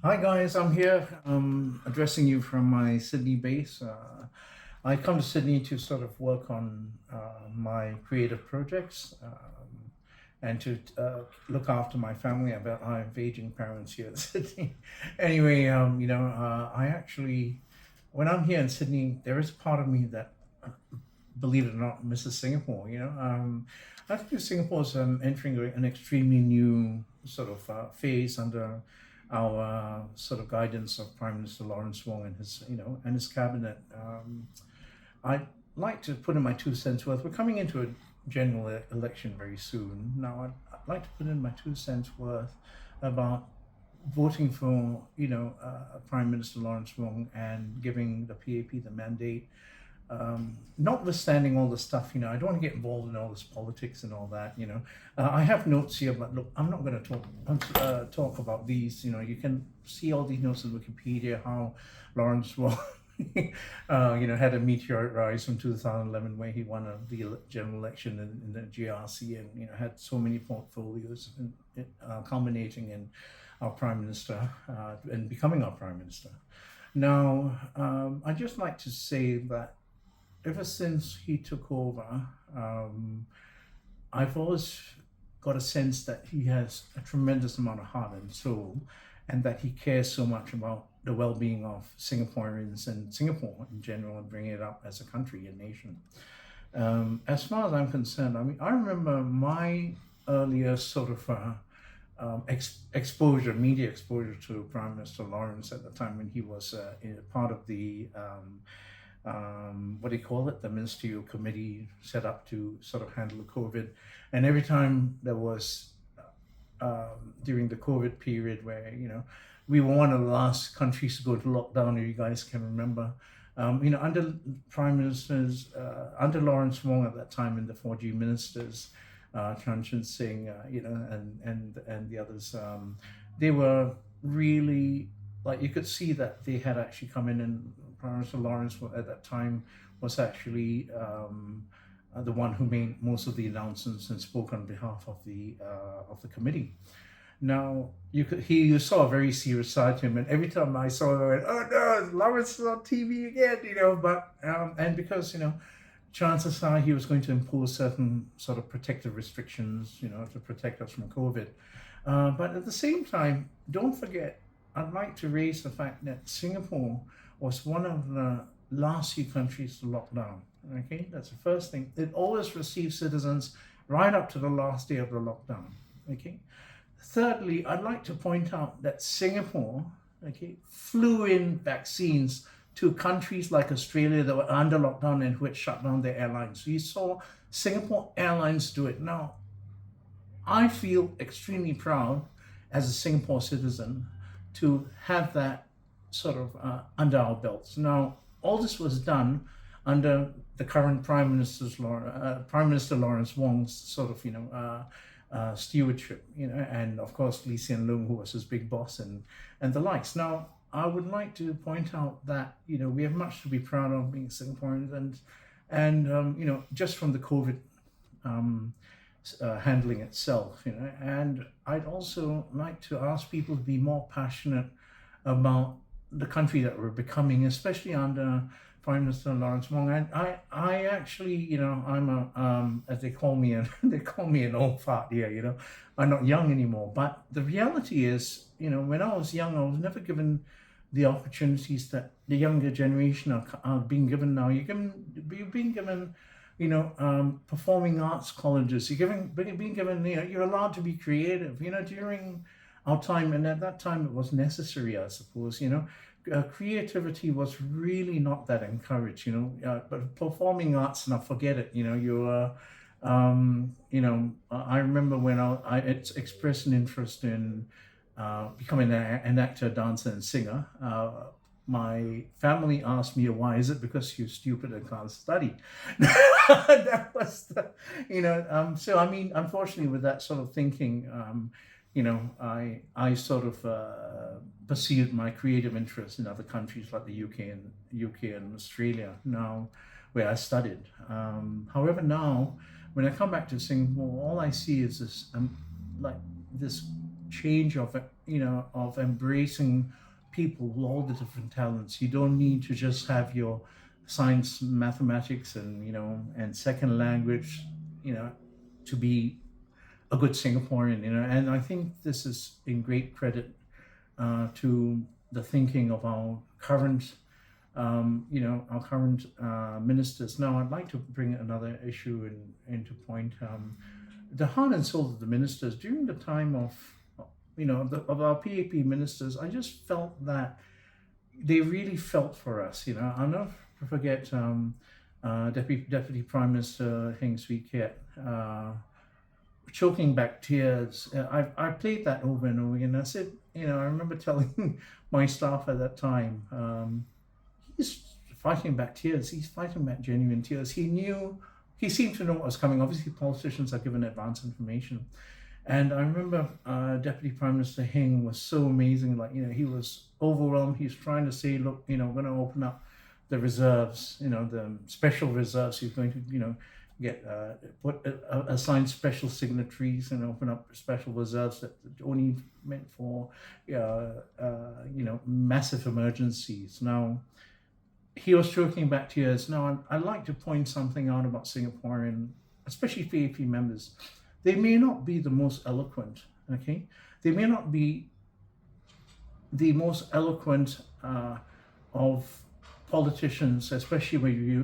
Hi guys, I'm here addressing you from my Sydney base. I come to Sydney to sort of work on my creative projects and to look after my family. I have aging parents here in Sydney. Anyway, I actually, when I'm here in Sydney, there is part of me that, believe it or not, misses Singapore. I think Singapore is entering an extremely new sort of phase under our sort of guidance of Prime Minister Lawrence Wong and his cabinet. I'd like to put in my 2 cents worth. We're coming into a general election very soon. Now, I'd like to put in my 2 cents worth about voting for, Prime Minister Lawrence Wong and giving the PAP the mandate. Notwithstanding all the stuff, I don't want to get involved in all this politics and all that. I have notes here, but look, I'm not going to talk about these. You can see all these notes in Wikipedia. How Lawrence Wong, had a meteoric rise from 2011, where he won the general election in the GRC, and had so many portfolios, culminating in our prime minister and becoming our prime minister. Now, I'd just like to say that ever since he took over, I've always got a sense that he has a tremendous amount of heart and soul, and that he cares so much about the well-being of Singaporeans and Singapore in general, and bringing it up as a country and nation. As far as I'm concerned, I remember my earlier sort of media exposure to Prime Minister Lawrence at the time when he was part of the what do you call it, the ministerial committee set up to sort of handle the COVID. And every time there was during the COVID period where we were one of the last countries to go to lockdown, if you guys can remember. Under prime ministers, under Lawrence Wong at that time, and the 4G ministers, Chan Chun Sing, and the others, they were really, like, you could see that they had actually come in, and Prime Minister Lawrence at that time was actually the one who made most of the announcements and spoke on behalf of the committee. Now, you saw a very serious side to him, and every time I saw him, I went, "Oh no, Lawrence is on TV again," But and because chances are he was going to impose certain sort of protective restrictions, to protect us from COVID. But at the same time, don't forget, I'd like to raise the fact that Singapore was one of the last few countries to lock down. Okay, that's the first thing. It always receives citizens right up to the last day of the lockdown. Okay. Thirdly, I'd like to point out that Singapore, flew in vaccines to countries like Australia that were under lockdown and who had shut down their airlines. So you saw Singapore Airlines do it. Now, I feel extremely proud as a Singapore citizen to have that sort of under our belts. Now, all this was done under the current Prime Minister Lawrence Wong's sort of stewardship, and of course Lee Hsien Loong, who was his big boss, and the likes. Now, I would like to point out that we have much to be proud of being Singaporeans, and just from the COVID handling itself, and I'd also like to ask people to be more passionate about the country that we're becoming, especially under Prime Minister Lawrence Wong. And I actually, I'm as they call me, they call me an old fart here. I'm not young anymore. But the reality is, when I was young, I was never given the opportunities that the younger generation are being given now. You're being given, performing arts colleges. Being given, you're allowed to be creative. During our time, and at that time it was necessary, I suppose. Creativity was really not that encouraged. But performing arts, now forget it. I remember when I expressed an interest in becoming an actor, dancer, and singer. My family asked me, "Why is it?" "Because you're stupid and can't study." That was so unfortunately, with that sort of thinking, I sort of pursued my creative interests in other countries like the UK and Australia now, where I studied. However, now when I come back to Singapore, all I see is this this change of of embracing people with all the different talents. You don't need to just have your science, mathematics, and second language, to be a good Singaporean. And I think this is in great credit to the thinking of our current ministers. Now, I'd like to bring another issue into point. The heart and soul of the ministers during the time of, of our PAP ministers, I just felt that they really felt for us. I'll never forget Deputy Prime Minister Heng Swee Keat choking back tears. I played that over and over again. I said, I remember telling my staff at that time, he's fighting back tears. He's fighting back genuine tears. He seemed to know what was coming. Obviously, politicians are given advance information. And I remember Deputy Prime Minister Heng was so amazing. He was overwhelmed. He's trying to say, look, we're going to open up the reserves, the special reserves. He's going to, get assign special signatories and open up special reserves that only meant for massive emergencies. Now, he was choking back tears. Now, I'd like to point something out about Singaporean, especially PAP members. They may not be the most eloquent, okay? They may not be the most eloquent of politicians, especially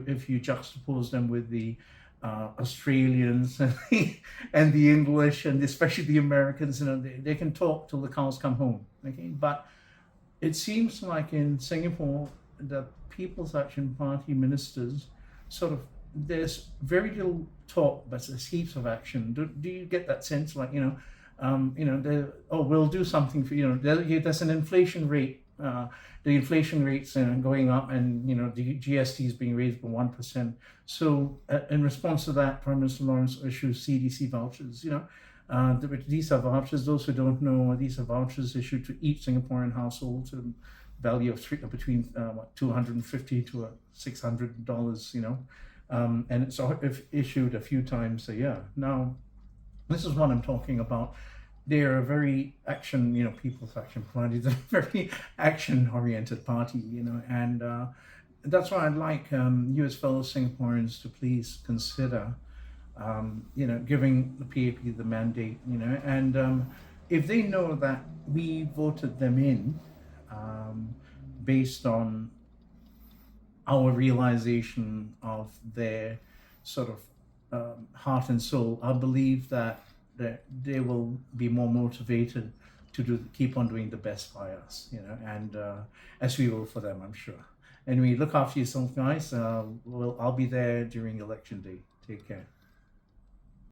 if you juxtapose them with the Australians and the English, and especially the Americans. They can talk till the cows come home, okay? But it seems like in Singapore, the People's Action Party ministers there's very little talk, but there's heaps of action. Do you get that sense? We'll do something for there's an inflation rate. The inflation rates going up, and the GST is being raised by 1%. So in response to that, Prime Minister Lawrence issues CDC vouchers. These are vouchers. Those who don't know, these are vouchers issued to each Singaporean household to value of between $250 to $600. And it's issued a few times a year. Now, this is what I'm talking about. They're a very People's Action Party. They're a very action-oriented party, and that's why I'd like you as fellow Singaporeans to please consider, giving the PAP the mandate, and if they know that we voted them in based on our realization of their heart and soul, I believe that they will be more motivated to keep on doing the best by us, and as we will for them, I'm sure. Anyway, look after yourself, guys. I'll be there during election day. Take care.